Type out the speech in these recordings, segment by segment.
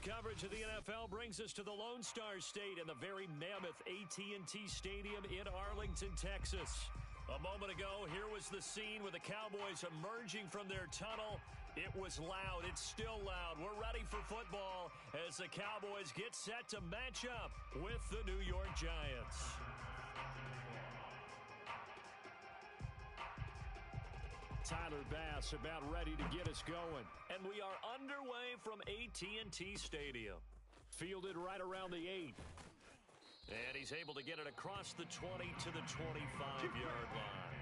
coverage of the NFL brings us to the Lone Star State and the very mammoth AT&T Stadium in Arlington, Texas. A moment ago, here was the scene with the Cowboys emerging from their tunnel. It was loud. It's still loud. We're ready for football as the Cowboys get set to match up with the New York Giants. Tyler Bass about ready to get us going. And we are underway from AT&T Stadium. Fielded right around the 8. And he's able to get it across the 20 to the 25-yard line.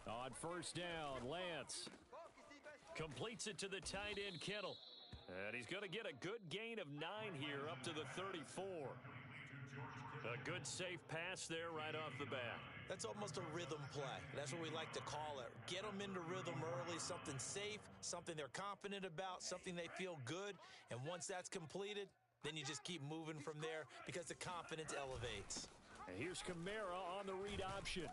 On first down, Lance completes it to the tight end, Kittle. And he's going to get a good gain of 9 here up to the 34. A good safe pass there right off the bat. That's almost a rhythm play. That's what we like to call it. Get them into rhythm early, something safe, something they're confident about, something they feel good. And once that's completed, then you just keep moving from there because the confidence elevates. And here's Kamara on the read option.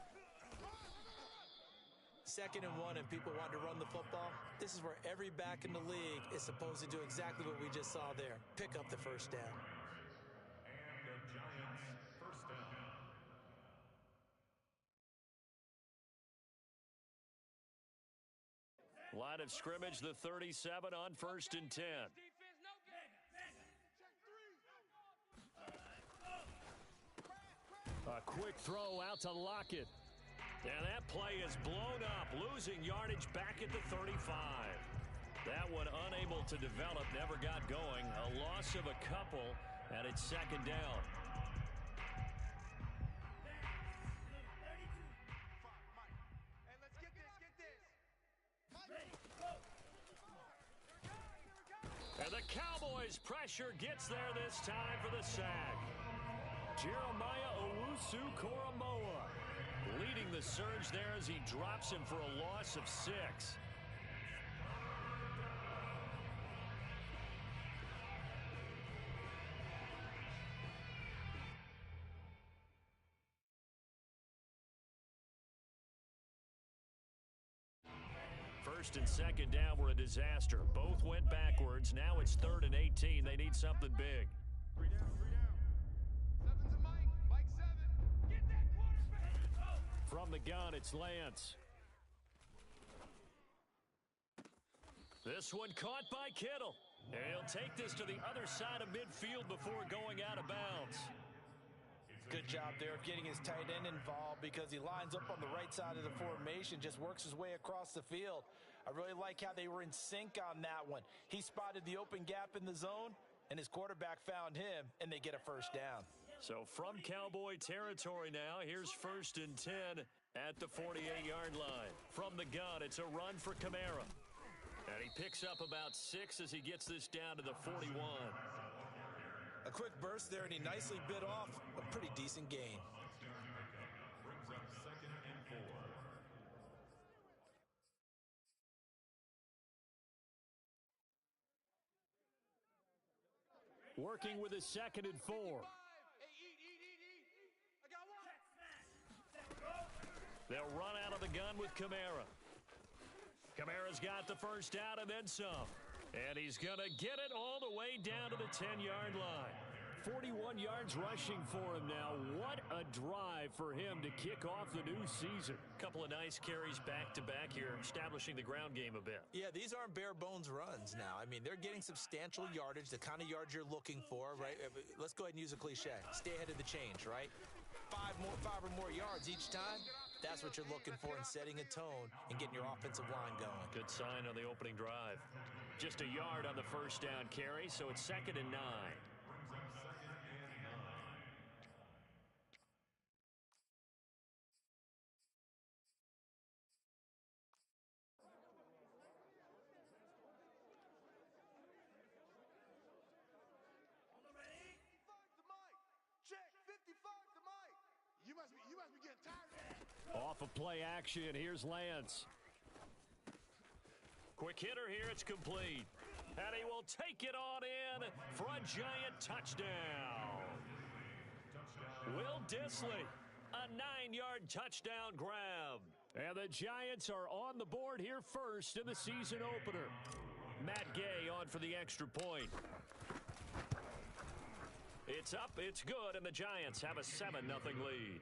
2nd and 1 and people want to run the football. This is where every back in the league is supposed to do exactly what we just saw there. Pick up the first down. And the Giants first down. Line of scrimmage, the 37 on 1st and 10. A quick throw out to Lockett. And that play is blown up, losing yardage back at the 35. That one unable to develop, never got going. A loss of a couple, and it's 2nd down. And the Cowboys' pressure gets there this time for the sack. Jeremiah Owusu-Koramoah leading the surge there as he drops him for a loss of 6. First and 2nd down were a disaster. Both went backwards. Now it's 3rd and 18. They need something big. 3 down, 3 down. 7's a Mike. Mike 7. Get that quarterback. From the gun, it's Lance. This one caught by Kittle. And he'll take this to the other side of midfield before going out of bounds. Good job there of getting his tight end involved because he lines up on the right side of the formation, just works his way across the field. I really like how they were in sync on that one. He spotted the open gap in the zone, and his quarterback found him, and they get a first down. So from Cowboy territory now, here's 1st and 10 at the 48-yard line. From the gun, it's a run for Kamara. And he picks up about 6 as he gets this down to the 41. A quick burst there, and he nicely bit off a pretty decent gain. Brings up 2nd and 4. Working with his 2nd and 4. They'll run out of the gun with Kamara. Kamara's got the first down and then some. And he's going to get it all the way down to the 10-yard line. 41 yards rushing for him now. What a drive for him to kick off the new season. Couple of nice carries back-to-back here, establishing the ground game a bit. Yeah, these aren't bare-bones runs now. I mean, they're getting substantial yardage, the kind of yards you're looking for, right? Let's go ahead and use a cliche. Stay ahead of the change, right? 5 or more yards each time. That's what you're looking for in setting a tone and getting your offensive line going. Good sign on the opening drive. Just a yard on the first down carry, so it's 2nd and 9. Off of play action, here's Lance. Quick hitter here, it's complete. And he will take it on in for a giant touchdown. Will Dissly, a 9-yard touchdown grab. And the Giants are on the board here first in the season opener. Matt Gay on for the extra point. It's up, it's good, and the Giants have a 7-0 lead.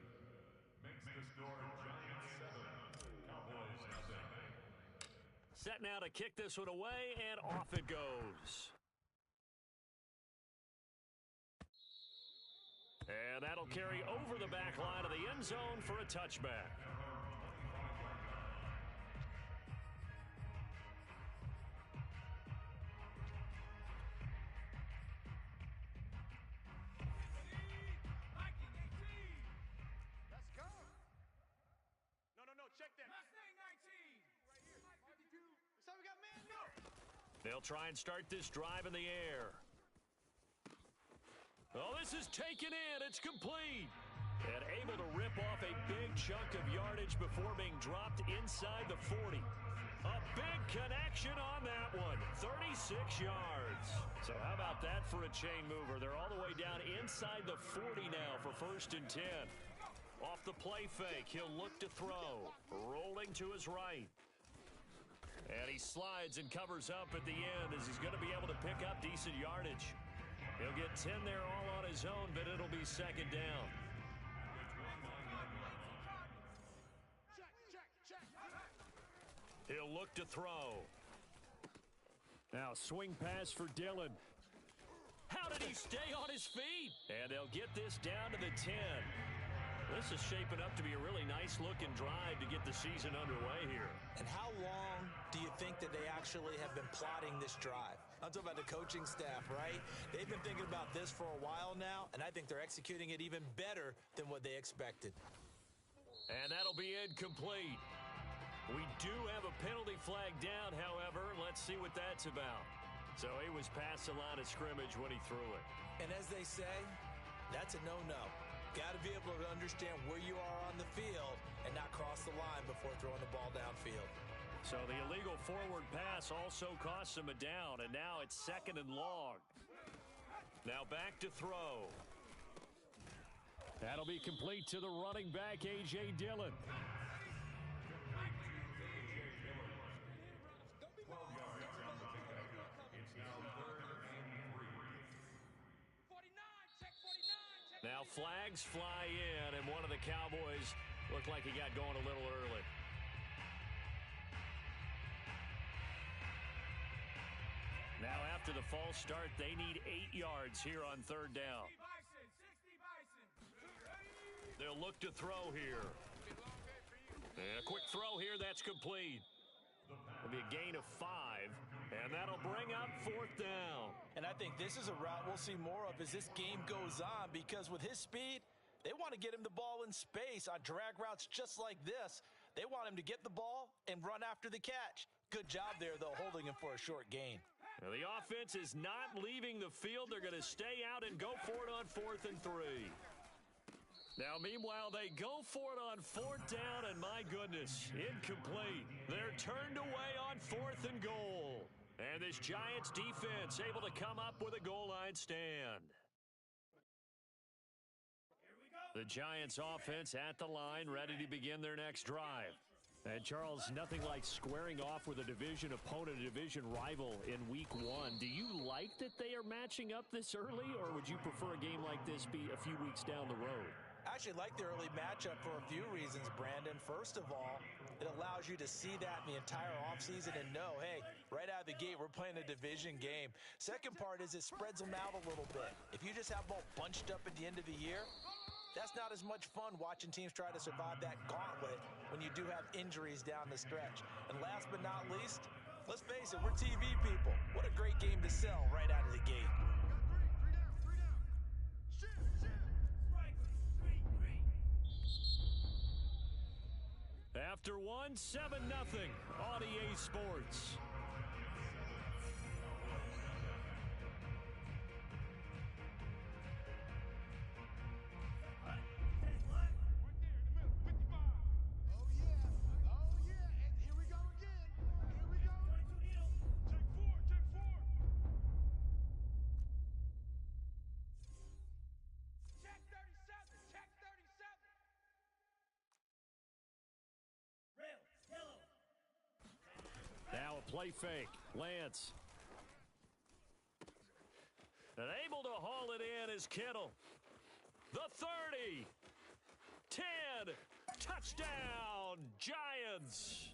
Set now to kick this one away, and off it goes. And that'll carry over the back line of the end zone for a touchback. They'll try and start this drive in the air. Oh, this is taken in. It's complete. And able to rip off a big chunk of yardage before being dropped inside the 40. A big connection on that one. 36 yards. So how about that for a chain mover? They're all the way down inside the 40 now for 1st and 10. Off the play fake, he'll look to throw. Rolling to his right. And he slides and covers up at the end as he's going to be able to pick up decent yardage. He'll get 10 there all on his own, but it'll be 2nd down. He'll look to throw. Now swing pass for Dillon. How did he stay on his feet? And they'll get this down to the 10. This is shaping up to be a really nice-looking drive to get the season underway here. And how long do you think that they actually have been plotting this drive? I'm talking about the coaching staff, right? They've been thinking about this for a while now, and I think they're executing it even better than what they expected. And that'll be incomplete. We do have a penalty flag down, however. Let's see what that's about. So he was past the line of scrimmage when he threw it. And as they say, that's a no-no. Got to be able to understand where you are on the field and not cross the line before throwing the ball downfield. So the illegal forward pass also costs him a down, and now it's 2nd and long. Now back to throw. That'll be complete to the running back, A.J. Dillon. Now flags fly in, and one of the Cowboys looked like he got going a little early. Now after the false start, they need 8 yards here on 3rd down. They'll look to throw here. And a quick throw here, that's complete. It'll be a gain of 5, and that'll bring up 4th down. And I think this is a route we'll see more of as this game goes on, because with his speed, they want to get him the ball in space on drag routes just like this. They want him to get the ball and run after the catch. Good job there, though, holding him for a short gain. Now the offense is not leaving the field. They're going to stay out and go for it on 4th and 3. Now, meanwhile, they go for it on 4th down, and my goodness, incomplete. They're turned away on 4th and goal. And this Giants defense able to come up with a goal line stand. The Giants offense at the line, ready to begin their next drive. And Charles, nothing like squaring off with a division opponent, a division rival in week 1. Do you like that they are matching up this early, or would you prefer a game like this be a few weeks down the road? I actually like the early matchup for a few reasons, Brandon. First of all, it allows you to see that in the entire offseason and know, hey, right out of the gate, we're playing a division game. Second part is it spreads them out a little bit. If you just have them all bunched up at the end of the year, That's not as much fun watching teams try to survive that gauntlet when you do have injuries down the stretch. And last but not least, let's face it, we're TV people. What a great game to sell right out of the gate. Got three down. Shift. After one, 7-0 on EA Sports. Now a play fake. Lance. And able to haul it in is Kittle. The 30. 10. Touchdown, Giants.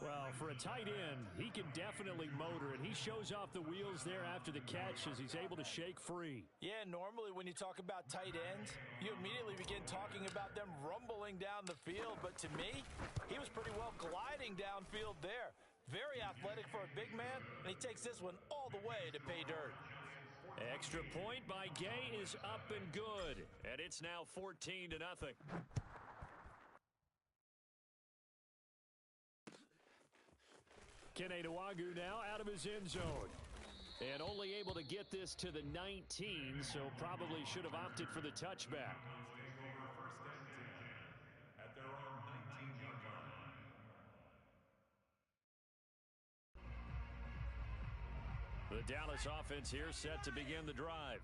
Well, for a tight end, he can definitely motor it. He shows off the wheels there after the catch as he's able to shake free. Yeah, normally when you talk about tight ends, you immediately begin talking about them rumbling down the field. But to me, he was pretty well gliding downfield there. Very athletic for a big man, and he takes this one all the way to pay dirt. Extra point by Gay is up and good, and it's now 14-0. Keneduagu now out of his end zone. And only able to get this to the 19, so probably should have opted for the touchback. The Dallas offense here set to begin the drive.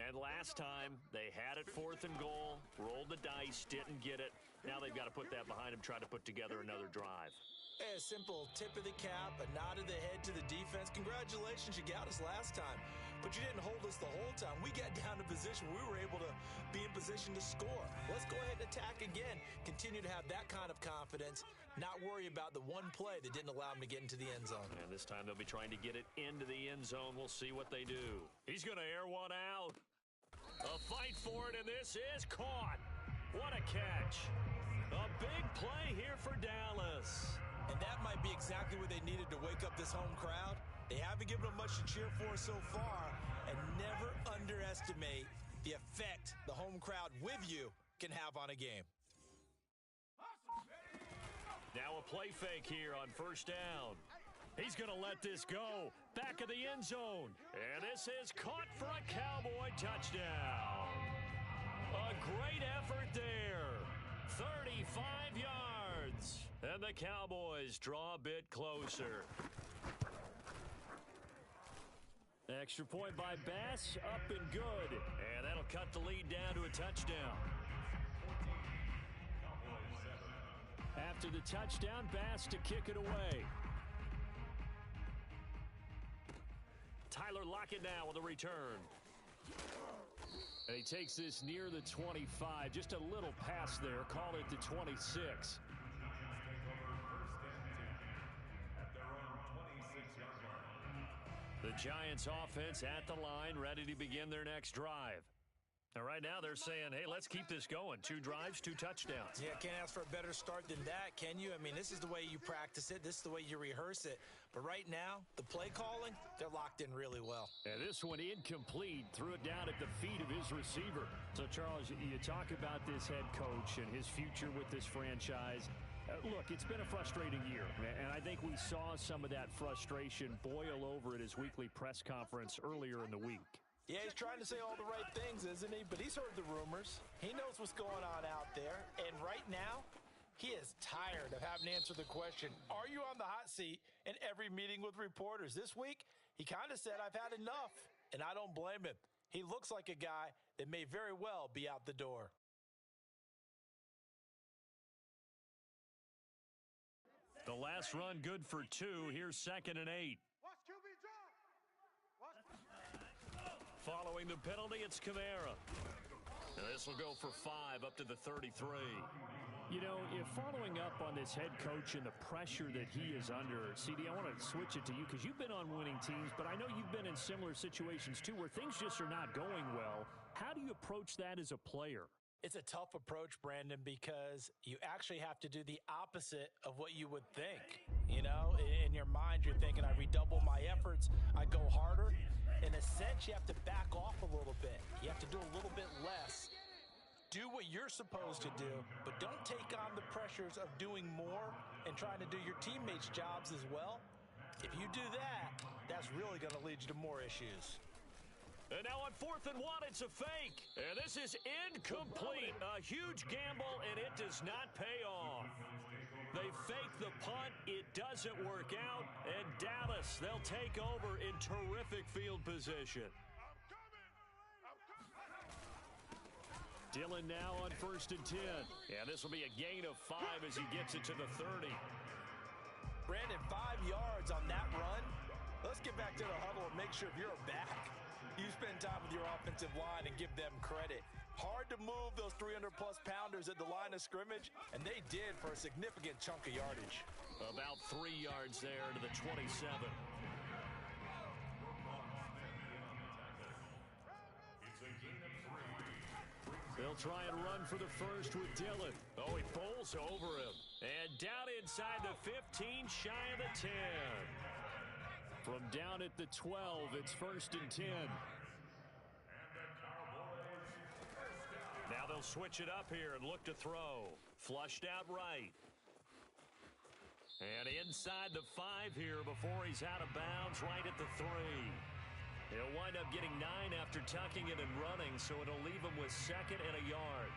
And last time, they had it 4th and goal, rolled the dice, didn't get it. Now they've got to put that behind them, try to put together another drive. A simple tip of the cap, a nod of the head to the defense. Congratulations, you got us last time. But you didn't hold us the whole time. We got down to position. We were able to be in position to score. Let's go ahead and attack again. Continue to have that kind of confidence. Not worry about the one play that didn't allow them to get into the end zone. And this time they'll be trying to get it into the end zone. We'll see what they do. He's going to air one out. A fight for it, and this is caught. What a catch. A big play here for Dallas. And that might be exactly what they needed to wake up this home crowd. They haven't given them much to cheer for so far, and never underestimate the effect the home crowd with you can have on a game. Now a play fake here on first down. He's going to let this go. Back of the end zone. And this is caught for a Cowboy touchdown. A great effort there. 35 yards. And the Cowboys draw a bit closer. Extra point by Bass, up and good. And that'll cut the lead down to a touchdown. After the touchdown, Bass to kick it away. Tyler Lockett now with a return. And he takes this near the 25. Just a little pass there. Call it the 26. The Giants offense at the line, ready to begin their next drive. And right now they're saying, hey, let's keep this going. 2 drives, 2 touchdowns. Yeah, can't ask for a better start than that, can you? I mean, this is the way you practice it. This is the way you rehearse it. But right now, the play calling, they're locked in really well. And this one incomplete. Threw it down at the feet of his receiver. So, Charles, you talk about this head coach and his future with this franchise. Look, it's been a frustrating year, and I think we saw some of that frustration boil over at his weekly press conference earlier in the week. Yeah, he's trying to say all the right things, isn't he? But he's heard the rumors. He knows what's going on out there. And right now, he is tired of having to answer the question, are you on the hot seat in every meeting with reporters? This week, he kind of said, I've had enough, and I don't blame him. He looks like a guy that may very well be out the door. The last run good for 2. Here's 2nd and 8. Watch QB drop. Following the penalty, it's Kamara. And this will go for 5 up to the 33. You know, if following up on this head coach and the pressure that he is under, CD, I want to switch it to you because you've been on winning teams, but I know you've been in similar situations too where things just are not going well. How do you approach that as a player? It's a tough approach, Brandon, because you actually have to do the opposite of what you would think. You know, in your mind, you're thinking, I redouble my efforts, I go harder. In a sense, you have to back off a little bit. You have to do a little bit less. Do what you're supposed to do, but don't take on the pressures of doing more and trying to do your teammates' jobs as well. If you do that, that's really going to lead you to more issues. And now on 4th and 1, it's a fake. And this is incomplete. A huge gamble, and it does not pay off. They fake the punt. It doesn't work out. And Dallas, they'll take over in terrific field position. Dillon now on 1st and 10. And this will be a gain of 5 as he gets it to the 30. Brandon, 5 yards on that run. Let's get back to the huddle and make sure if you're back, you spend time with your offensive line and give them credit. Hard to move those 300-plus pounders at the line of scrimmage, and they did for a significant chunk of yardage. About 3 yards there to the 27. They'll try and run for the first with Dillon. Oh, he bowls over him. And down inside the 15, shy of the 10. From down at the 12, it's 1st and 10. Now they'll switch it up here and look to throw. Flushed out right. And inside the 5 here before he's out of bounds, right at the 3. He'll wind up getting 9 after tucking it and running, so it'll leave him with 2nd and a yard.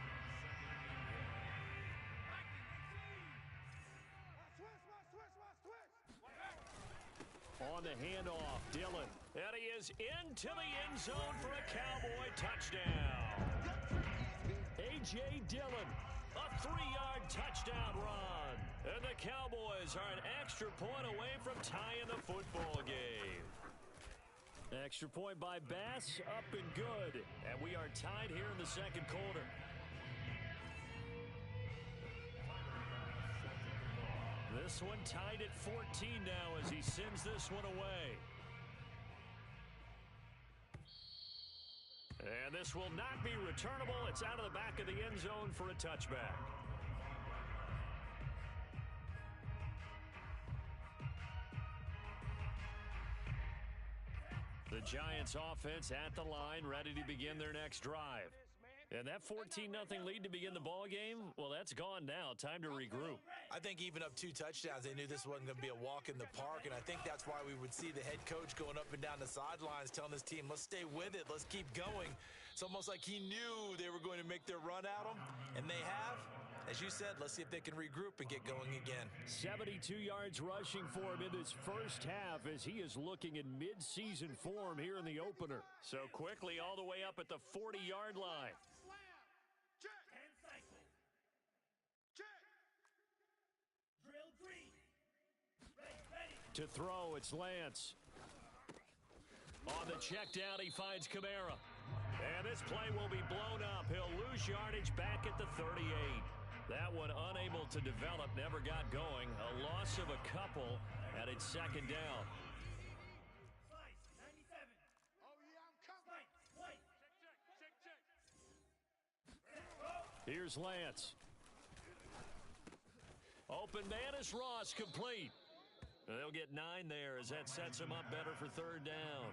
On the handoff, Dillon. And he is into the end zone for a Cowboy touchdown. A.J. Dillon, a 3-yard touchdown run. And the Cowboys are an extra point away from tying the football game. Extra point by Bass, up and good. And we are tied here in the second quarter. This one tied at 14 now as he sends this one away. And this will not be returnable. It's out of the back of the end zone for a touchback. The Giants offense at the line, ready to begin their next drive. And that 14-0 lead to begin the ball game, well, that's gone now. Time to regroup. I think even up 2 touchdowns, they knew this wasn't going to be a walk in the park, and I think that's why we would see the head coach going up and down the sidelines telling his team, let's stay with it, let's keep going. It's almost like he knew they were going to make their run at him, and they have. As you said, let's see if they can regroup and get going again. 72 yards rushing for him in this first half as he is looking in mid-season form here in the opener. So quickly all the way up at the 40-yard line. To throw, it's Lance. On the check down, he finds Kamara. And this play will be blown up. He'll lose yardage back at the 38. That one unable to develop, never got going. A loss of a couple, and it's 2nd down. Here's Lance. Open man is Ross, complete. They'll get 9 there as that sets them up better for 3rd down.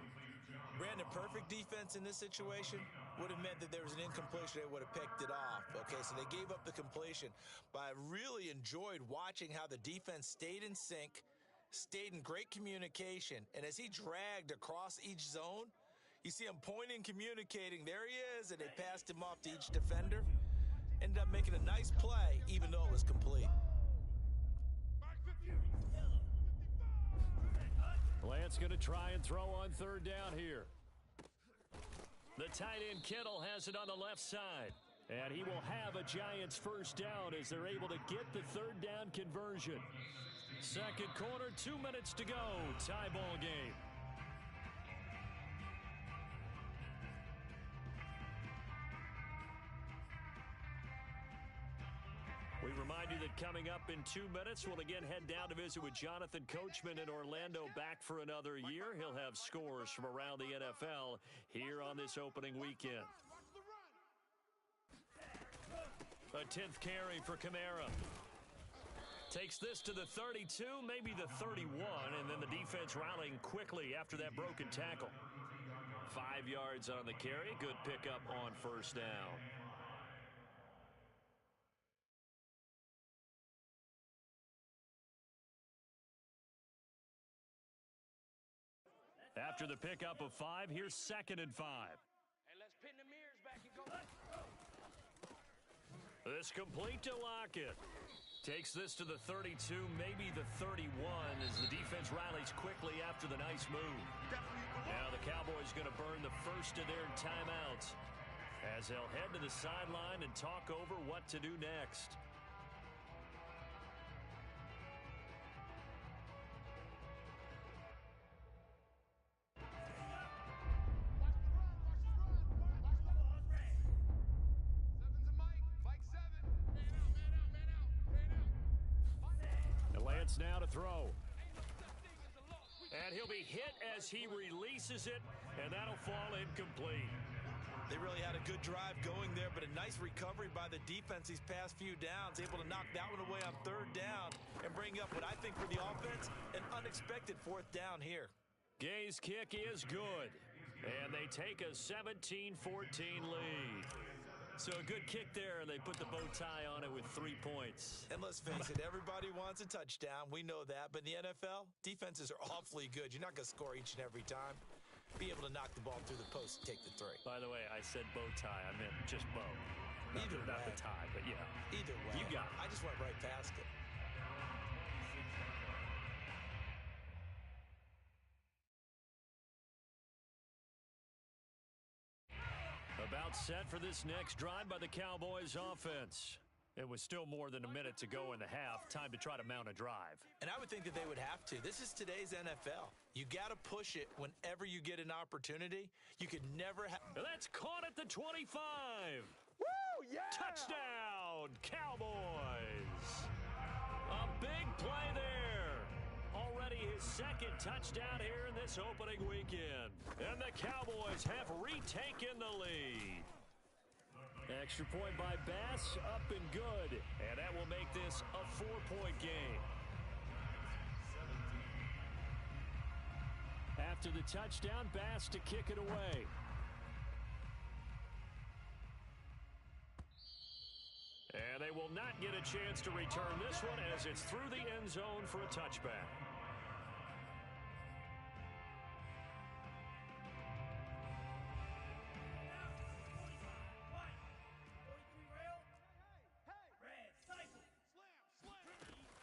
Brandon, perfect defense in this situation would have meant that there was an incompletion. They would have picked it off. Okay, so they gave up the completion. But I really enjoyed watching how the defense stayed in sync, stayed in great communication. And as he dragged across each zone, you see him pointing, communicating. There he is, and they passed him off to each defender. Ended up making a nice play, even though it was complete. Lance going to try and throw on 3rd down here. The tight end Kittle has it on the left side. And he will have a Giants 1st down as they're able to get the 3rd down conversion. Second quarter, 2 minutes to go. Tie ball game. We remind you that coming up in 2 minutes, we'll again head down to visit with Jonathan Coachman in Orlando, back for another year. He'll have scores from around the NFL here on this opening weekend. A 10th carry for Kamara. Takes this to the 32, maybe the 31, and then the defense rallying quickly after that broken tackle. 5 yards on the carry. Good pickup on first down. After the pickup of 5, here's 2nd and 5. Hey, let's pin the mirrors back and go. This complete to Lockett. Takes this to the 32, maybe the 31, as the defense rallies quickly after the nice move. Now the Cowboys going to burn the first of their timeouts as they'll head to the sideline and talk over what to do next. Now to throw. And he'll be hit as he releases it, and that'll fall incomplete. They really had a good drive going there, but a nice recovery by the defense these past few downs, able to knock that one away on 3rd down and bring up what I think for the offense, an unexpected 4th down here. Gay's kick is good, and they take a 17-14 lead. So a good kick there, and they put the bow tie on it with 3 points. And let's face it, everybody wants a touchdown. We know that. But in the NFL, defenses are awfully good. You're not going to score each and every time. Be able to knock the ball through the post and take the 3. By the way, I said bow tie. I meant just bow. Either way. Not the tie, but yeah. Either way. You got it. I just went right past it. About set for this next drive by the Cowboys offense. It was still more than a minute to go in the half. Time to try to mount a drive. And I would think that they would have to. This is today's NFL. You got to push it whenever you get an opportunity. You could never have. That's caught at the 25. Woo, yeah! Touchdown, Cowboys. A big play there. Already his 2nd touchdown here in this opening weekend. And the Cowboys have retaken the lead. Extra point by Bass, up and good. And that will make this a 4-point game. After the touchdown, Bass to kick it away. And they will not get a chance to return this one as it's through the end zone for a touchback.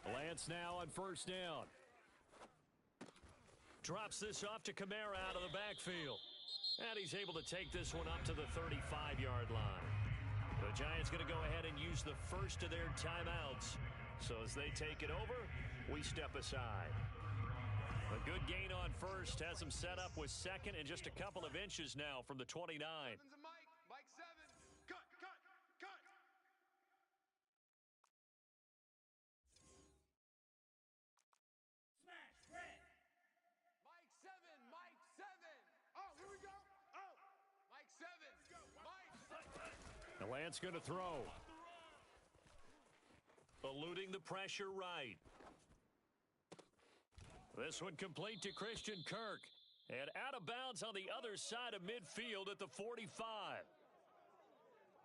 Lance now on first down. Drops this off to Kamara out of the backfield. And he's able to take this one up to the 35-yard line. The Giants going to go ahead and use the first of their timeouts. So as they take it over, we step aside. A good gain on first has them set up with 2nd and just a couple of inches now from the 29. Mike 7. Cut. Mike 7. Oh, here we go. Oh, Mike 7. The Lance going to throw. Eluding the pressure right. This one complete to Christian Kirk. And out of bounds on the other side of midfield at the 45.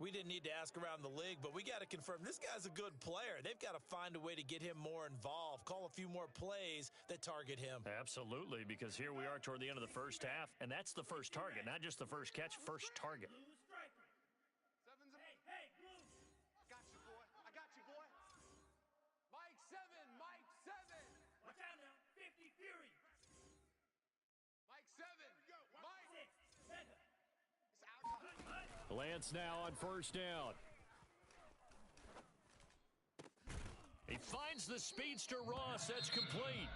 We didn't need to ask around the league, but we got to confirm this guy's a good player. They've got to find a way to get him more involved, call a few more plays that target him. Absolutely, because here we are toward the end of the first half, and that's the first target, not just the first catch, first target. Hey, Blue. Got you, boy. I got you, boy. Mike 7. Watch out now. 50 Fury. Mike 7. Mike 6. Mega. Lance now on first down. He finds the speedster Ross. That's complete.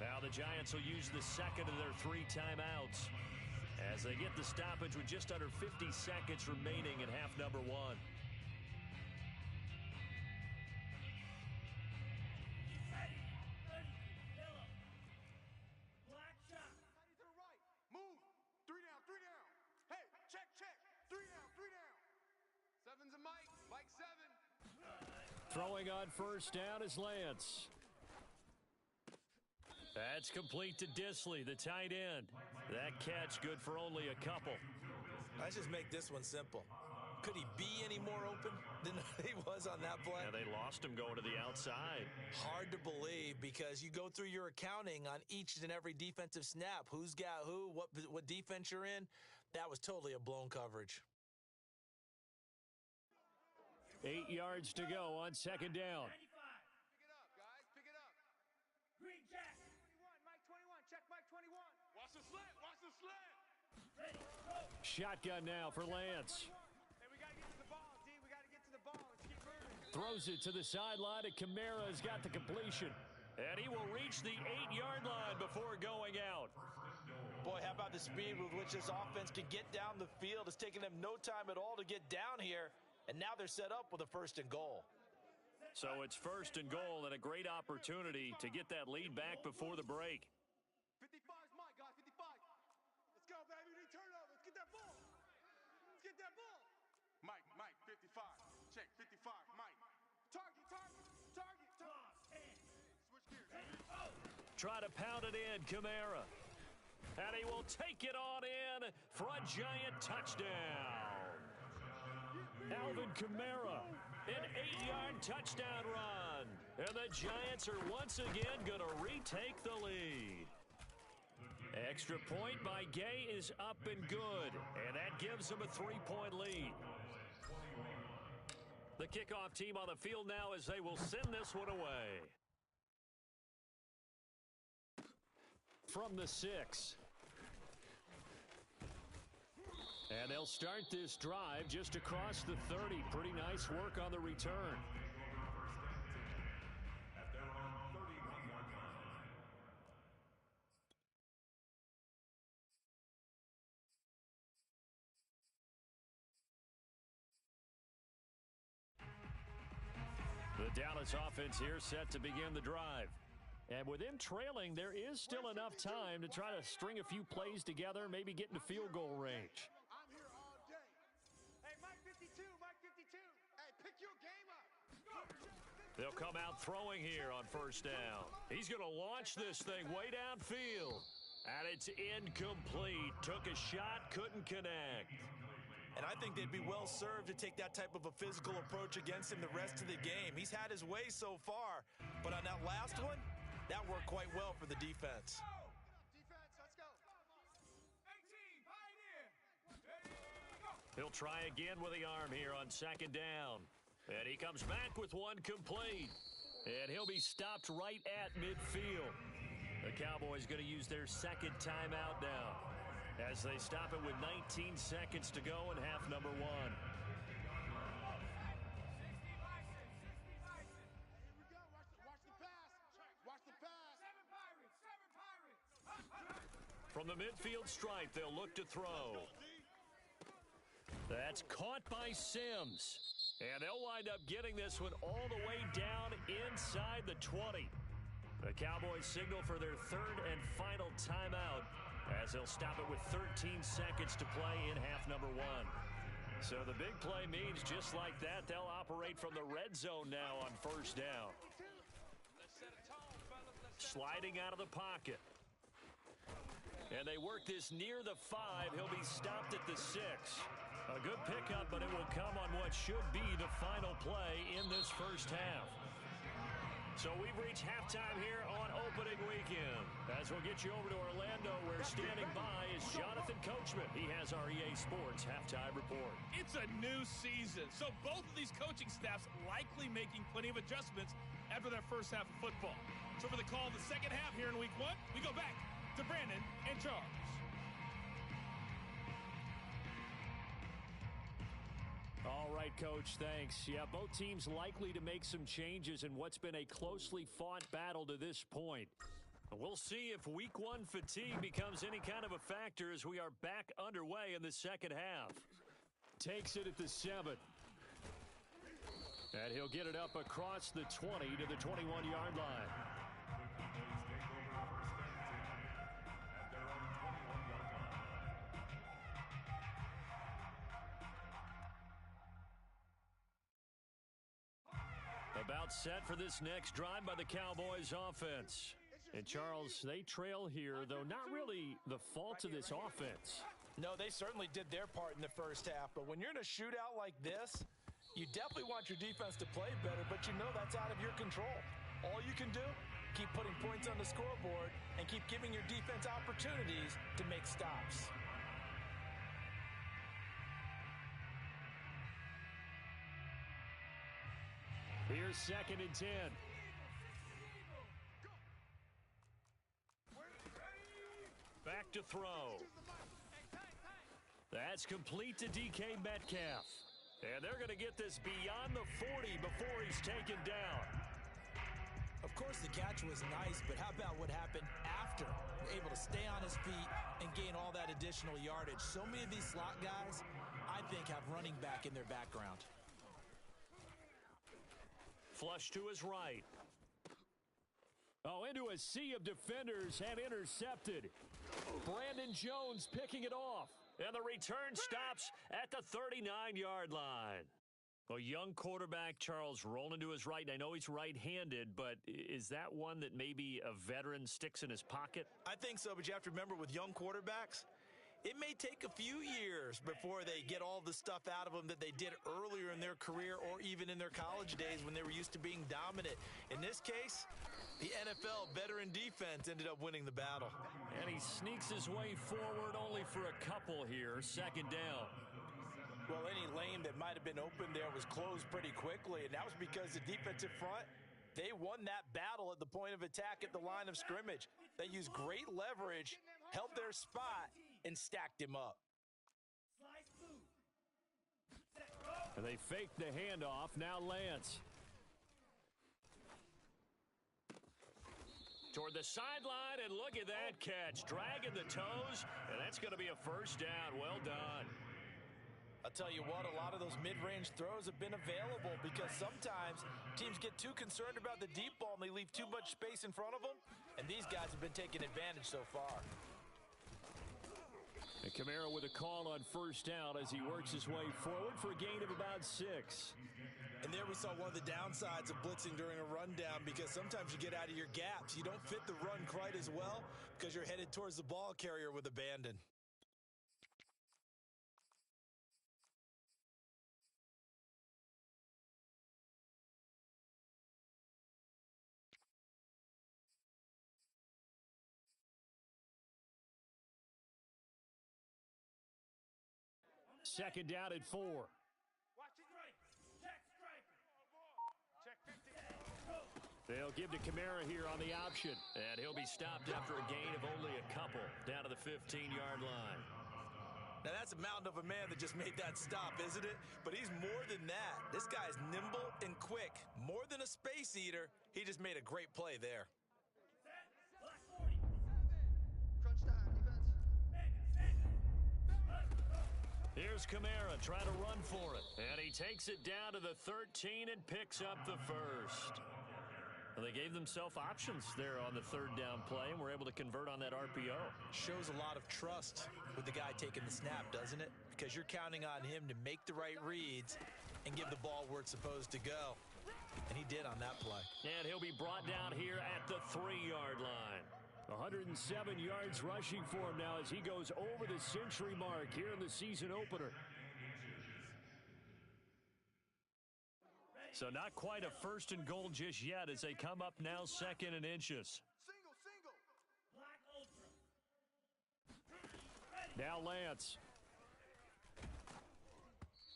Now the Giants will use the 2nd of their 3 timeouts as they get the stoppage with just under 50 seconds remaining in half number 1. Move. 3 down. Hey, check. 3 down. 7's a Mike. Mike 7. Throwing on first down is Lance. That's complete to Disley, the tight end. That catch good for only a couple. Let's just make this one simple. Could he be any more open than he was on that play? Yeah, they lost him going to the outside. Hard to believe because you go through your accounting on each and every defensive snap. Who's got who, what defense you're in. That was totally a blown coverage. 8 yards to go on second down. 95. Pick it up, guys. Pick it up. Green Jack. 21, Mike 21. Check Mike 21. Watch the slant. Watch the slant. Ready, go. Shotgun now for Lance. Hey, we got to get to the ball, D. We got to get to the ball. Let's keep moving. Throws it to the sideline, and Kamara's got the completion. And he will reach the 8-yard line before going out. Boy, how about the speed with which this offense can get down the field? It's taking them no time at all to get down here. And now they're set up with a 1st and goal. So it's 1st and goal and a great opportunity to get that lead back before the break. 55's Mike, guys. 55. Let's go, baby. We need turnover. Let's get that ball. Let's get that ball. Mike, 55. Check, 55. Mike. Target. Switch gears. Try to pound it in, Kamara. And he will take it on in for a giant touchdown. Alvin Kamara, an 8-yard touchdown run. And the Giants are once again going to retake the lead. Extra point by Gay is up and good, and that gives them a 3-point lead. The kickoff team on the field now as they will send this one away. From the 6. And they'll start this drive just across the 30. Pretty nice work on the return. The Dallas offense here set to begin the drive. And with them trailing, there is still enough time to try to string a few plays together, maybe get into field goal range. I'm here all day. Hey, Mike 52. Mike 52. Hey, pick your game up. They'll come out throwing here on first down. He's going to launch this thing way downfield. And it's incomplete. Took a shot, couldn't connect. And I think they'd be well served to take that type of a physical approach against him the rest of the game. He's had his way so far, but on that last one, that worked quite well for the defense. Defense, let's go. 18, Pioneer. Ready, go. He'll try again with the arm here on second down. And he comes back with one complete. And he'll be stopped right at midfield. The Cowboys going to use their second timeout now, as they stop it with 19 seconds to go in half number 1. Here we go. Watch the pass. Watch the pass. 7 Pirates. From the midfield stripe, they'll look to throw. That's caught by Sims. And they'll wind up getting this one all the way down inside the 20. The Cowboys signal for their third and final timeout, as they'll stop it with 13 seconds to play in half number 1. So the big play means just like that, they'll operate from the red zone now on first down. Sliding out of the pocket. And they work this near the 5. He'll be stopped at the 6. A good pickup, but it will come on what should be the final play in this first half. So we've reached halftime here on opening weekend. As we'll get you over to Orlando, where standing by is Jonathan Coachman. He has our EA Sports halftime report. It's a new season, so both of these coaching staffs likely making plenty of adjustments after their first half of football. So for the call of the second half here in week 1, we go back to Brandon and Charles. All right, Coach, thanks. Yeah, both teams likely to make some changes in what's been a closely fought battle to this point. We'll see if week 1 fatigue becomes any kind of a factor as we are back underway in the second half. Takes it at the 7. And he'll get it up across the 20 to the 21-yard line. about set for this next drive by the Cowboys offense. And, Charles, they trail here, though not really the fault of this offense. No, they certainly did their part in the first half. But when you're in a shootout like this, you definitely want your defense to play better, but you know that's out of your control. All you can do, keep putting points on the scoreboard and keep giving your defense opportunities to make stops. Here's 2nd and 10. Back to throw. That's complete to DK Metcalf. And they're going to get this beyond the 40 before he's taken down. Of course, the catch was nice, but how about what happened after? Able to stay on his feet and gain all that additional yardage. So many of these slot guys, I think, have running back in their background. Flush to his right. Oh, into a sea of defenders and intercepted. Brandon Jones picking it off. And the return stops at the 39-yard line. A young quarterback, Charles, rolling to his right. I know he's right-handed, but is that one that maybe a veteran sticks in his pocket? I think so, but you have to remember with young quarterbacks, it may take a few years before they get all the stuff out of them that they did earlier in their career or even in their college days when they were used to being dominant. In this case, the NFL veteran defense ended up winning the battle. And he sneaks his way forward only for a couple here. 2nd down. Well, any lane that might have been open there was closed pretty quickly, and that was because the defensive front, they won that battle at the point of attack at the line of scrimmage. They used great leverage, held their spot, and stacked him up. And they faked the handoff. Now Lance. Toward the sideline, and look at that catch. Dragging the toes, and that's going to be a 1st down. Well done. I'll tell you what, a lot of those mid-range throws have been available because sometimes teams get too concerned about the deep ball and they leave too much space in front of them, and these guys have been taking advantage so far. And Kamara with a call on 1st down as he works his way forward for a gain of about 6. And there we saw one of the downsides of blitzing during a rundown because sometimes you get out of your gaps. You don't fit the run quite as well because you're headed towards the ball carrier with abandon. Second down at 4. They'll give to Kamara here on the option, and he'll be stopped after a gain of only a couple down to the 15-yard line. Now, that's a mountain of a man that just made that stop, isn't it? But he's more than that. This guy's nimble and quick. More than a space eater, he just made a great play there. Here's Kamara trying to run for it, and he takes it down to the 13 and picks up the 1st. Well, they gave themselves options there on the 3rd down play and were able to convert on that RPO. Shows a lot of trust with the guy taking the snap, doesn't it? Because you're counting on him to make the right reads and give the ball where it's supposed to go. And he did on that play. And he'll be brought down here at the 3-yard line. 107 yards rushing for him now as he goes over the century mark here in the season opener. So not quite a 1st and goal just yet as they come up now 2nd and inches. Now Lance.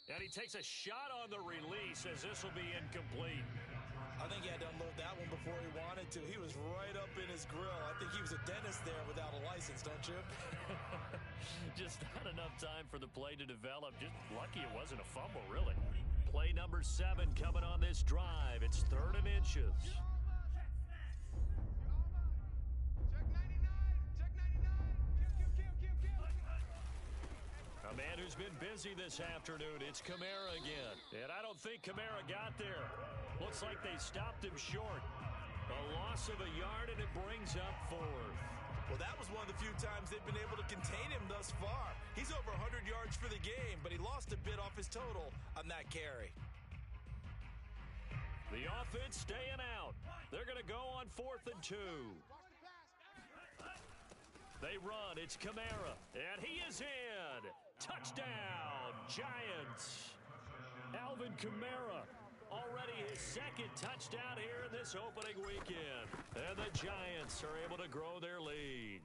And he takes a shot on the release as this will be incomplete. I think he had to unload that one before he wanted to. He was right up in his grill. I think he was a dentist there without a license, don't you? Just not enough time for the play to develop. Just lucky it wasn't a fumble, really. Play number 7 coming on this drive. It's 3rd and inches. A man who's been busy this afternoon, it's Kamara again. And I don't think Kamara got there. Looks like they stopped him short. A loss of a yard, and it brings up 4th. Well, that was one of the few times they've been able to contain him thus far. He's over 100 yards for the game, but he lost a bit off his total on that carry. The offense staying out. They're going to go on 4th and 2. They run. It's Kamara. And he is in. Touchdown, Giants. Alvin Kamara. Already his second touchdown here in this opening weekend. And the Giants are able to grow their lead.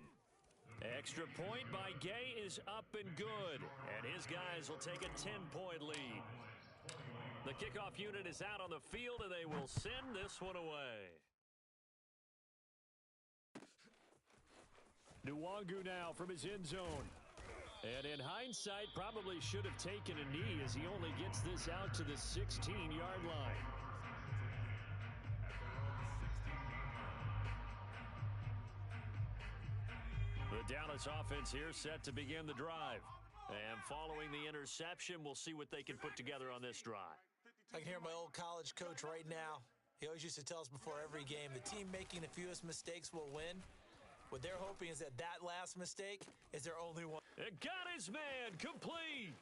Extra point by Gay is up and good. And his guys will take a 10-point lead. The kickoff unit is out on the field, and they will send this one away. Nwangu now from his end zone. And in hindsight, probably should have taken a knee as he only gets this out to the 16-yard line. The Dallas offense here set to begin the drive. And following the interception, we'll see what they can put together on this drive. I can hear my old college coach right now. He always used to tell us before every game, the team making the fewest mistakes will win. What they're hoping is that last mistake is their only one. It got his man complete.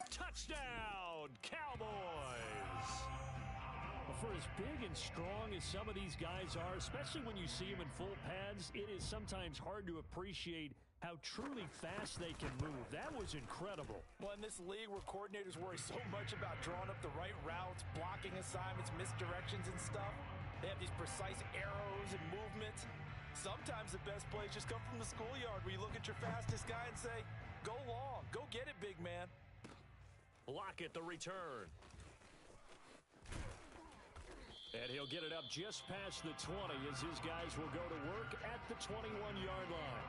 Touchdown, Cowboys. For as big and strong as some of these guys are, especially when you see them in full pads, it is sometimes hard to appreciate how truly fast they can move. That was incredible. Well, in this league where coordinators worry so much about drawing up the right routes, blocking assignments, misdirections and stuff, they have these precise arrows and movements. Sometimes the best plays just come from the schoolyard where you look at your fastest guy and say, go long, go get it, big man. Lockett the return. And he'll get it up just past the 20 as his guys will go to work at the 21-yard line.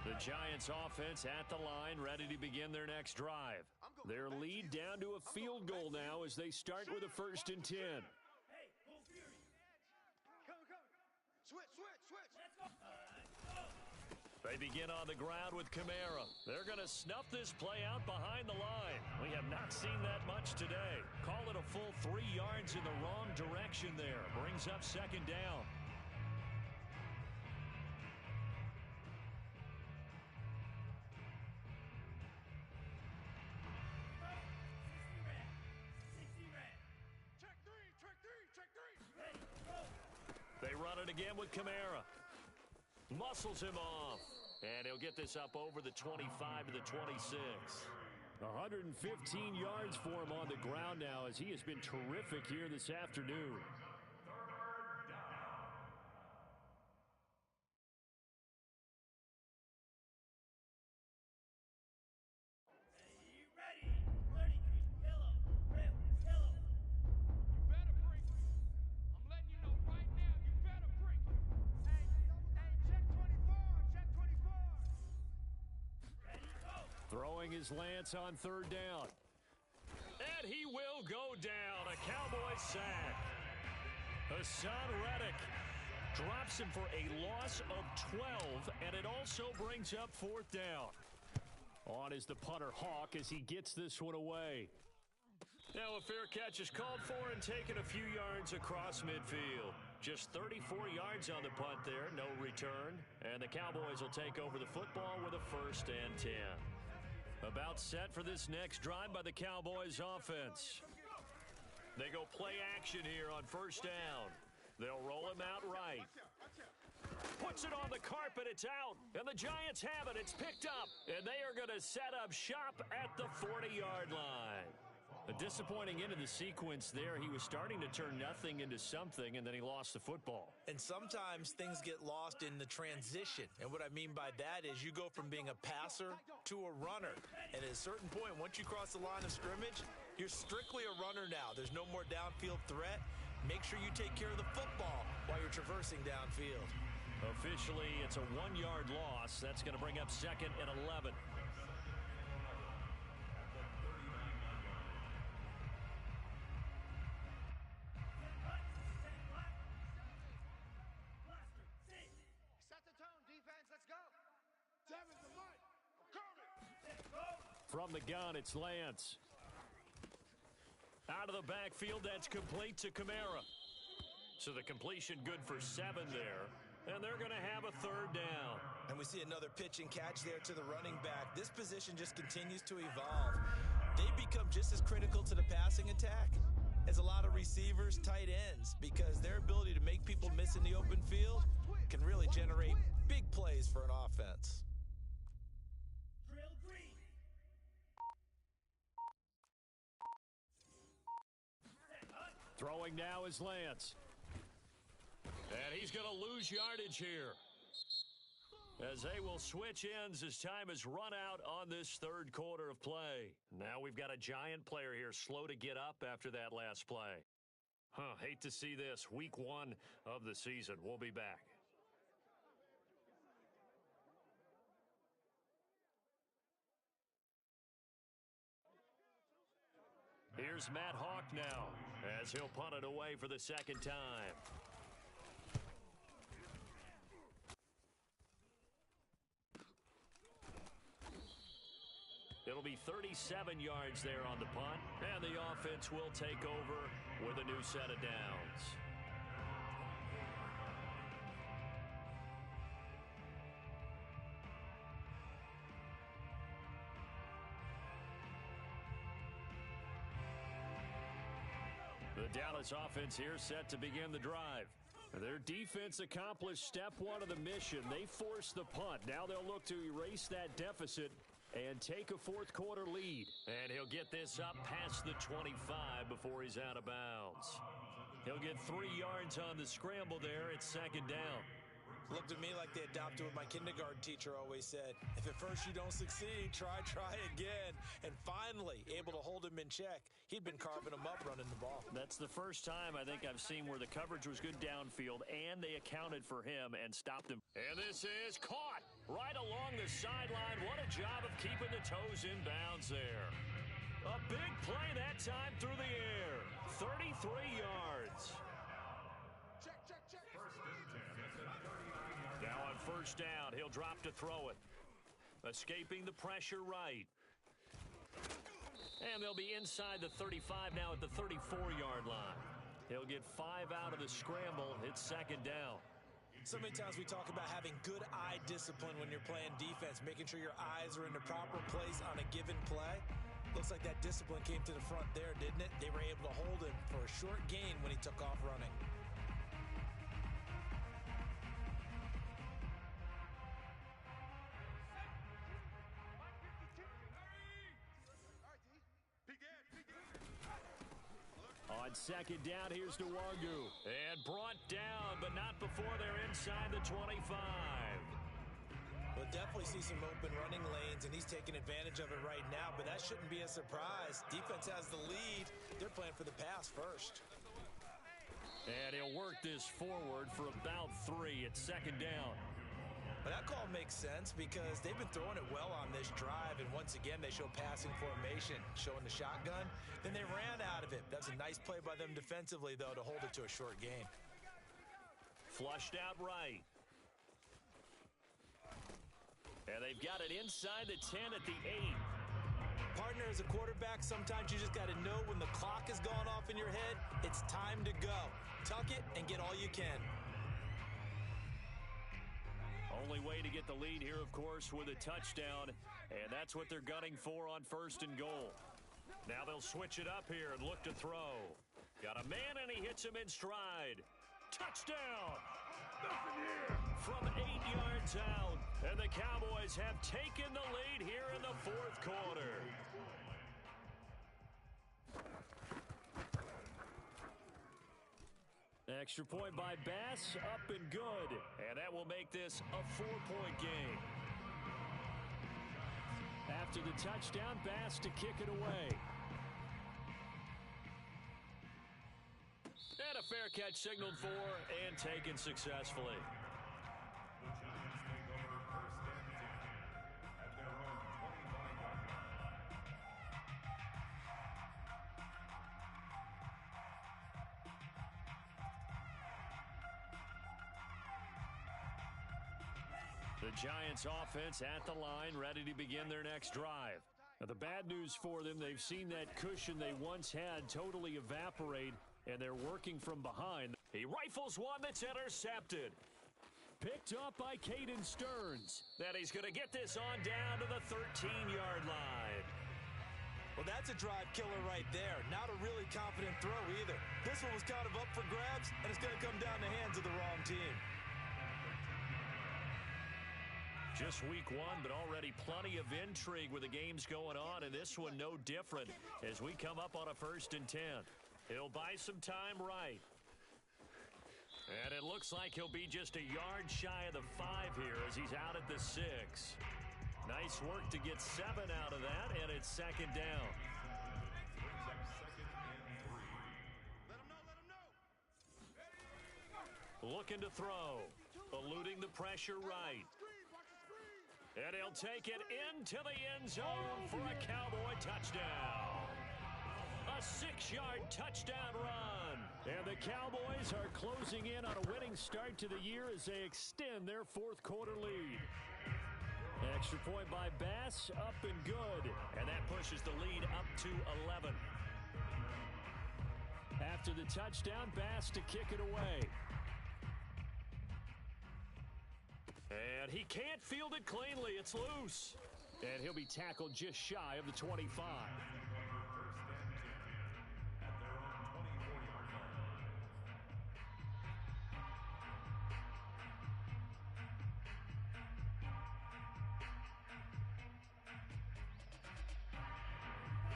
The Giants offense at the line, ready to begin their next drive. Their lead down to a field goal now as they start with a 1st and 10. They begin on the ground with Kamara. They're going to snuff this play out behind the line. We have not seen that much today. Call it a full 3 yards in the wrong direction there. Brings up 2nd down. They run it again with Kamara. Muscles him off. And he'll get this up over the 25 to the 26. 115 yards for him on the ground now as he has been terrific here this afternoon. Throwing his Lance on 3rd down. And he will go down. A Cowboy sack. Hassan Reddick drops him for a loss of 12, and it also brings up 4th down. On is the punter Hawk as he gets this one away. Now a fair catch is called for and taken a few yards across midfield. Just 34 yards on the punt there, no return. And the Cowboys will take over the football with a 1st and 10. About set for this next drive by the Cowboys offense. They go play action here on 1st down. They'll roll him out right. Puts it on the carpet, it's out. And the Giants have it, it's picked up. And they are going to set up shop at the 40-yard line. A disappointing end of the sequence there. He was starting to turn nothing into something, and then he lost the football. And sometimes things get lost in the transition. And what I mean by that is you go from being a passer to a runner. And at a certain point, once you cross the line of scrimmage, you're strictly a runner now. There's no more downfield threat. Make sure you take care of the football while you're traversing downfield. Officially, it's a 1-yard loss. That's going to bring up 2nd and 11. From the gun, it's Lance. Out of the backfield, that's complete to Kamara. So the completion good for 7 there. And they're going to have a third down. And we see another pitch and catch there to the running back. This position just continues to evolve. They become just as critical to the passing attack as a lot of receivers, tight ends, because their ability to make people miss in the open field can really generate big plays for an offense. Drill green. Throwing now is Lance. And he's going to lose yardage here, as they will switch ends as time has run out on this third quarter of play. Now we've got a giant player here slow to get up after that last play. Hate to see this. Week 1 of the season. We'll be back. Here's Matt Hawk now, as he'll punt it away for the second time. It'll be 37 yards there on the punt, and the offense will take over with a new set of downs. The Dallas offense here set to begin the drive. Their defense accomplished step 1 of the mission. They forced the punt. Now they'll look to erase that deficit and take a fourth quarter lead. And he'll get this up past the 25 before he's out of bounds. He'll get 3 yards on the scramble there. It's second down. Looked at me like they adopted what my kindergarten teacher always said. If at first you don't succeed, try again. And finally, able to hold him in check. He'd been carving him up running the ball. That's the first time I think I've seen where the coverage was good downfield, and they accounted for him and stopped him. And this is caught right along the sideline. What a job of keeping the toes in bounds there. A big play that time through the air. 33 yards. Now on first down, he'll drop to throw it. Escaping the pressure right. And they'll be inside the 35 now at the 34-yard line. He'll get 5 out of the scramble. It's second down. So many times we talk about having good eye discipline when you're playing defense, making sure your eyes are in the proper place on a given play. Looks like that discipline came to the front there, didn't it? They were able to hold him for a short gain when he took off running. On second down, here's Nwangu. And brought down, but not before they're inside the 25. We'll definitely see some open running lanes, and he's taking advantage of it right now, but that shouldn't be a surprise. Defense has the lead. They're playing for the pass first. And he'll work this forward for about 3 at second down. But that call makes sense because they've been throwing it well on this drive, and once again they show passing formation, showing the shotgun. Then they ran out of it. That's a nice play by them defensively, though, to hold it to a short gain. Flushed out right. And they've got it inside the 10 at the 8. Partner, as a quarterback, sometimes you just got to know when the clock has gone off in your head, it's time to go. Tuck it and get all you can. Only way to get the lead here, of course, with a touchdown, and that's what they're gunning for on first and goal. Now they'll switch it up here and look to throw. Got a man, and he hits him in stride. Touchdown! From 8 yards out, and the Cowboys have taken the lead here in the fourth quarter. Extra point by Bass, up and good. And that will make this a 4-point game. After the touchdown, Bass to kick it away. And a fair catch signaled for and taken successfully. The Giants offense at the line, ready to begin their next drive. The bad news for them, they've seen that cushion they once had totally evaporate, and they're working from behind. He rifles one that's intercepted. Picked up by Caden Stearns. Then he's going to get this on down to the 13-yard line. Well, that's a drive killer right there. Not a really confident throw either. This one was kind of up for grabs, and it's going to come down the hands of the wrong team. Just week one, but already plenty of intrigue with the games going on, and this one no different as we come up on a 1st and 10. He'll buy some time right. And it looks like he'll be just a yard shy of the 5 here as he's out at the 6. Nice work to get 7 out of that, and it's 2nd down. Looking to throw. Eluding the pressure right. And he'll take it into the end zone for a Cowboy touchdown. A 6-yard touchdown run. And the Cowboys are closing in on a winning start to the year as they extend their 4th quarter lead. Extra point by Bass, up and good. And that pushes the lead up to 11. After the touchdown, Bass to kick it away. And he can't field it cleanly. It's loose. And he'll be tackled just shy of the 25.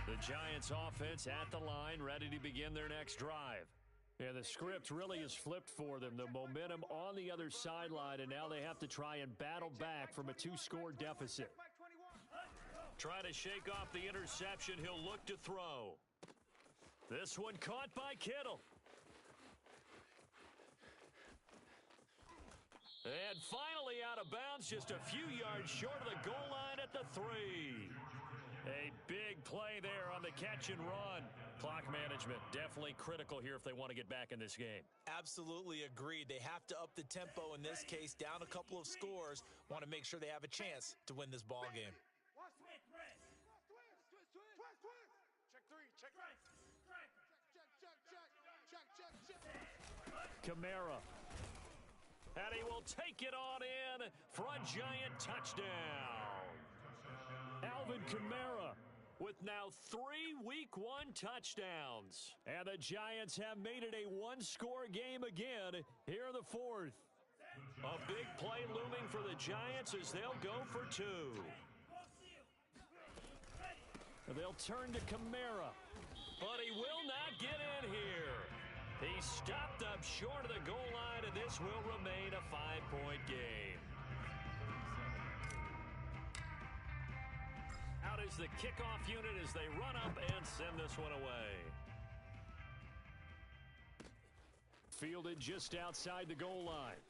The Giants offense at the line, ready to begin their next drive. And the script really is flipped for them. The momentum on the other sideline, and now they have to try and battle back from a 2-score deficit. Try to shake off the interception. He'll look to throw. This one caught by Kittle. And finally out of bounds, just a few yards short of the goal line at the 3. A big play there on the catch and run. Clock management definitely critical here if they want to get back in this game. Absolutely agreed. They have to up the tempo in this case, down a couple of scores. Want to make sure they have a chance to win this ball game. Kamara. And he will take it on in for a Giant touchdown. Alvin Kamara with now 3 Week 1 touchdowns. And the Giants have made it a 1-score game again here in the 4th. A big play looming for the Giants as they'll go for 2. They'll turn to Kamara, but he will not get in here. He stopped up short of the goal line, and this will remain a 5-point game. Out is the kickoff unit as they run up and send this one away. Fielded just outside the goal line.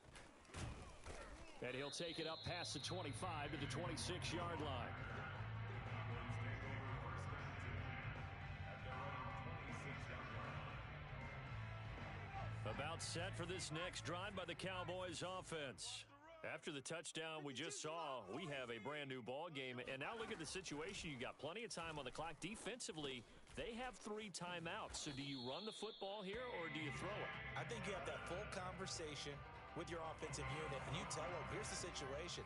And he'll take it up past the 25 to the 26-yard line. About set for this next drive by the Cowboys offense. After the touchdown we just saw, we have a brand new ball game. And now look at the situation. You got plenty of time on the clock. Defensively, they have 3 timeouts. So do you run the football here or do you throw it? I think you have that full conversation with your offensive unit, and you tell them, here's the situation.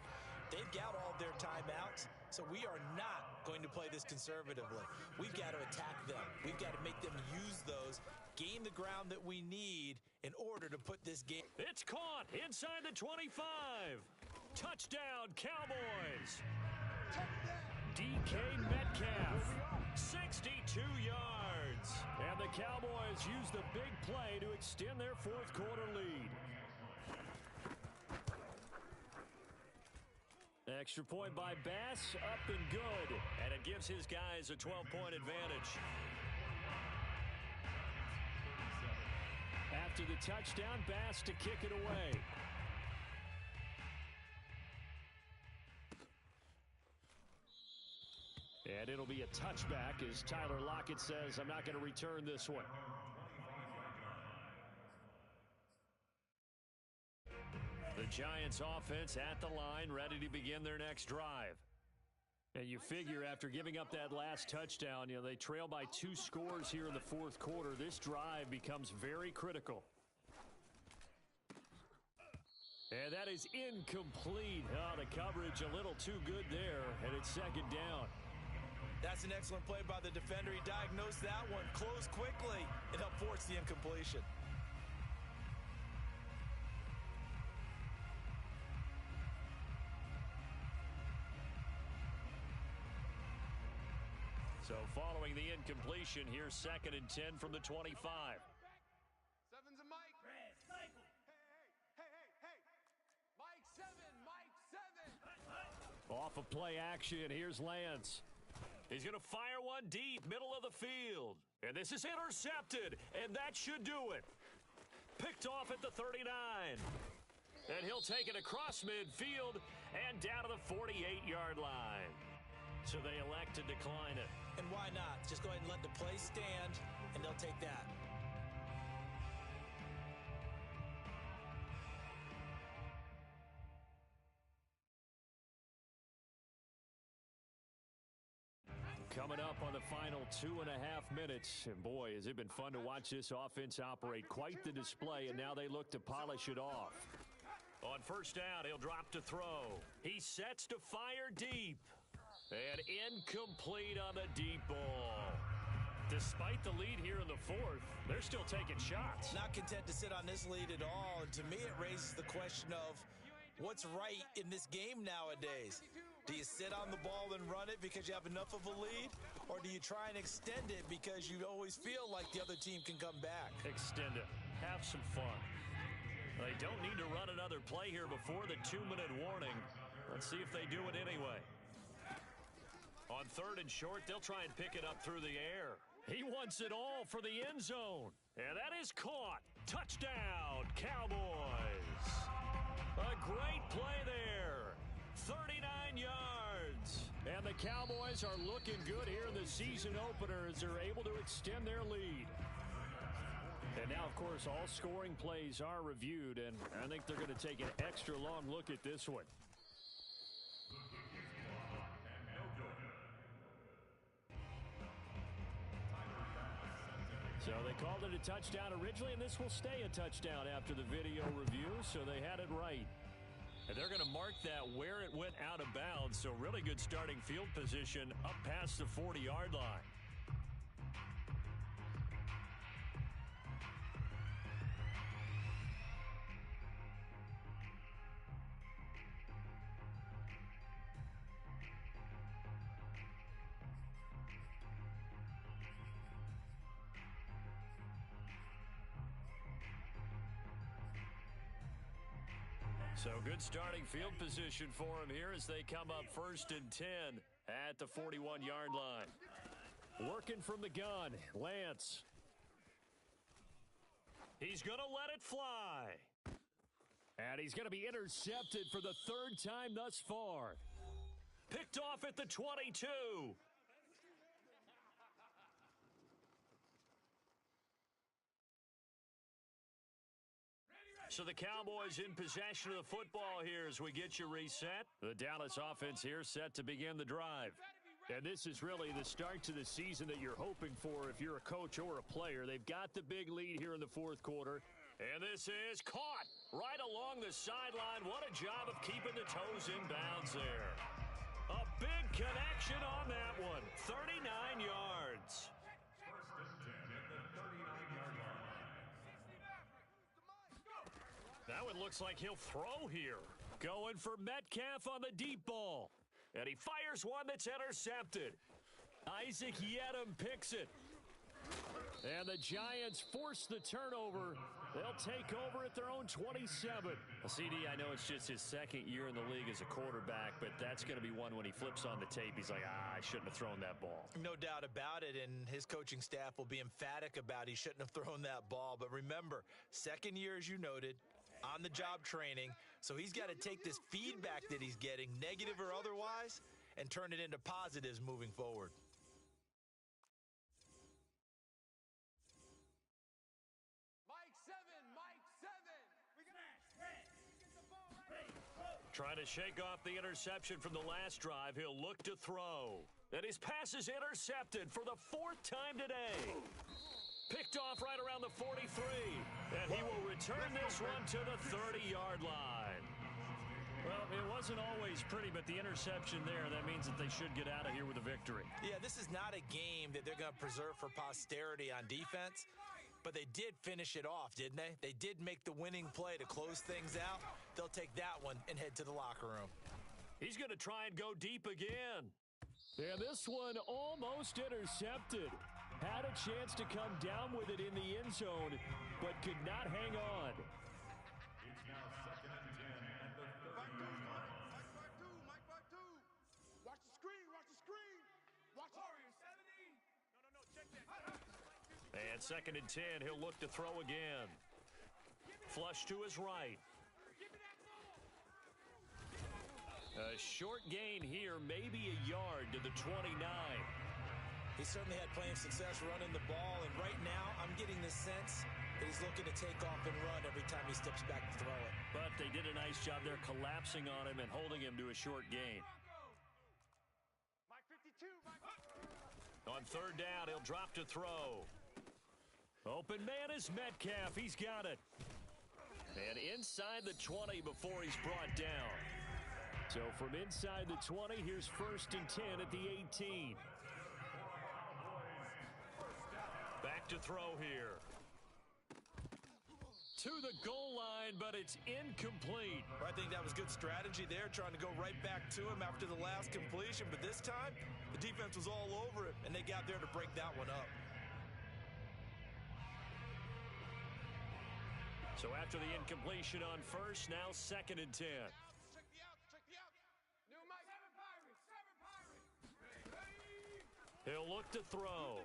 They've got all their timeouts, so we are not going to play this conservatively. We've got to attack them. We've got to make them use those, gain the ground that we need in order to put this game. It's caught inside the 25. Touchdown, Cowboys. DK Metcalf, 62 yards. And the Cowboys use the big play to extend their 4th quarter lead. Extra point by Bass, up and good. And it gives his guys a 12-point advantage. After the touchdown, Bass to kick it away. And it'll be a touchback as Tyler Lockett says, I'm not going to return this one. The Giants offense at the line, ready to begin their next drive. And you figure after giving up that last touchdown, they trail by 2 scores here in the fourth quarter. This drive becomes very critical. And that is incomplete. Oh, the coverage a little too good there, and it's second down. That's an excellent play by the defender. He diagnosed that one, closed quickly, and helped force the incompletion. So following the incompletion, here's 2nd and 10 from the 25. Seven's a Mike. Red cycle. Hey. Mike 7, Mike 7. Off of play action, here's Lance. He's going to fire one deep, middle of the field. And this is intercepted, and that should do it. Picked off at the 39. And he'll take it across midfield and down to the 48-yard line. So they elect to decline it. And why not? Just go ahead and let the play stand, and they'll take that. Coming up on the final 2.5 minutes. And boy, has it been fun to watch this offense operate. Quite the display, and now they look to polish it off. On first down, he'll drop to throw. He sets to fire deep. And incomplete on the deep ball. Despite the lead here in the fourth, they're still taking shots. Not content to sit on this lead at all. And to me, it raises the question of what's right in this game nowadays. Do you sit on the ball and run it because you have enough of a lead? Or do you try and extend it because you always feel like the other team can come back? Extend it. Have some fun. They don't need to run another play here before the 2-minute warning. Let's see if they do it anyway. On 3rd and short, they'll try and pick it up through the air. He wants it all for the end zone. And that is caught. Touchdown, Cowboys. A great play there. 39 yards. And the Cowboys are looking good here in the season opener as they're able to extend their lead. And now, of course, all scoring plays are reviewed, and I think they're going to take an extra long look at this one. So they called it a touchdown originally, and this will stay a touchdown after the video review, so they had it right. And they're going to mark that where it went out of bounds, so really good starting field position up past the 40-yard line. So good starting field position for him here as they come up 1st and 10 at the 41-yard line. Working from the gun, Lance. He's going to let it fly. And he's going to be intercepted for the 3rd time thus far. Picked off at the 22. So the Cowboys in possession of the football here as we get you reset. The Dallas offense here set to begin the drive. And this is really the start to the season that you're hoping for if you're a coach or a player. They've got the big lead here in the fourth quarter. And this is caught right along the sideline. What a job of keeping the toes in bounds there. A big connection on that one. 39 yards. That one looks like he'll throw here. Going for Metcalf on the deep ball. And he fires one that's intercepted. Isaac Yedem picks it. And the Giants force the turnover. They'll take over at their own 27. CD, I know it's just his 2nd year in the league as a quarterback, but that's going to be one when he flips on the tape. He's like, I shouldn't have thrown that ball. No doubt about it, and his coaching staff will be emphatic about he shouldn't have thrown that ball. But remember, 2nd year, as you noted, on-the-job training, so he's got to take this feedback that he's getting, negative or otherwise, and turn it into positives moving forward. Mike 7, Mike 7. We got Smash, red. Get the ball right. Ready, go. Trying to shake off the interception from the last drive. He'll look to throw. And his pass is intercepted for the 4th time today. Picked off right around the 43. And he will return this one to the 30-yard line. Well, it wasn't always pretty, but the interception there, that means that they should get out of here with a victory. Yeah, this is not a game that they're going to preserve for posterity on defense, but they did finish it off, didn't they? They did make the winning play to close things out. They'll take that one and head to the locker room. He's going to try and go deep again. And this one almost intercepted. Had a chance to come down with it in the end zone, but could not hang on. It's now 2nd and 10. Mike by two. Watch the screen. Watch Warrior 70. No, check that. And 2nd and 10, he'll look to throw again. Flush to his right. A short gain here, maybe a yard to the 29. He certainly had plenty of success running the ball, and right now I'm getting the sense that he's looking to take off and run every time he steps back to throw it. But they did a nice job there collapsing on him and holding him to a short gain. Mike 52. On 3rd down, he'll drop to throw. Open man is Metcalf. He's got it. And inside the 20 before he's brought down. So from inside the 20, here's 1st and 10 at the 18. Back to throw here. To the goal line, but it's incomplete. I think that was good strategy there, trying to go right back to him after the last completion. But this time, the defense was all over it, and they got there to break that one up. So after the incompletion on 1st, now 2nd and 10. Check the out. New Mike. Seven Pirates. He'll look to throw.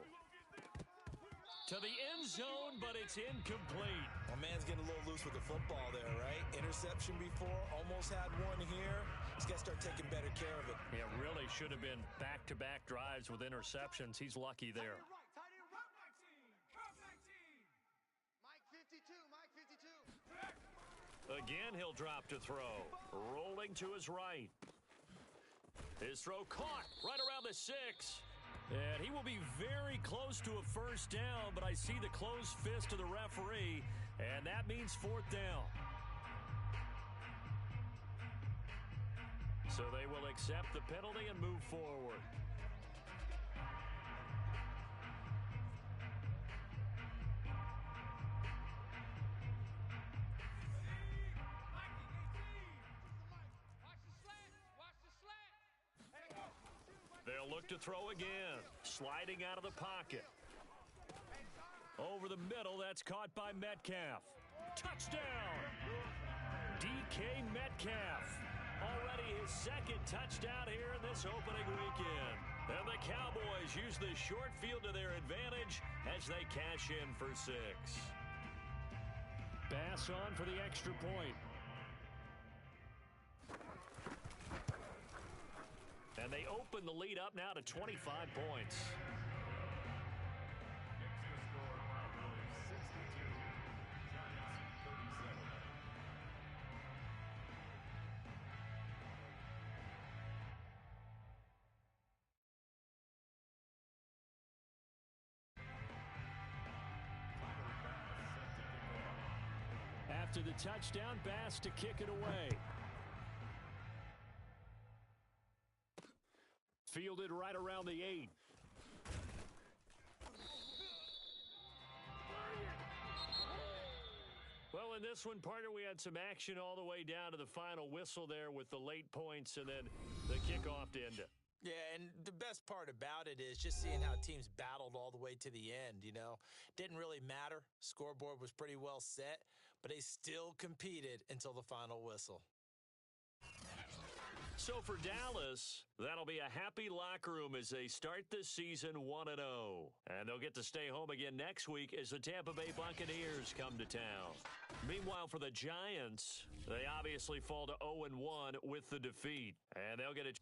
To the end zone, but it's incomplete. My man's getting a little loose with the football there, right? Interception before, almost had one here. He's got to start taking better care of it. Yeah, really should have been back-to-back drives with interceptions. He's lucky there. Tight end right. Mike 52. Again, he'll drop to throw. Rolling to his right. His throw caught right around the 6. And he will be very close to a 1st down, but I see the closed fist of the referee, and that means 4th down. So they will accept the penalty and move forward. They'll look to throw again. Sliding out of the pocket. Over the middle, that's caught by Metcalf. Touchdown! DK Metcalf. Already his 2nd touchdown here in this opening weekend. And the Cowboys use the short field to their advantage as they cash in for 6. Pass on for the extra point. And they open the lead up now to 25 points. After the touchdown, Bass to kick it away. Fielded right around the 8. Well, in this one, partner, we had some action all the way down to the final whistle there with the late points and then the kickoff to end it. Yeah, and the best part about it is just seeing how teams battled all the way to the end, you know. Didn't really matter. Scoreboard was pretty well set, but they still competed until the final whistle. So for Dallas, that'll be a happy locker room as they start this season 1-0. And they'll get to stay home again next week as the Tampa Bay Buccaneers come to town. Meanwhile, for the Giants, they obviously fall to 0-1 with the defeat. And they'll get a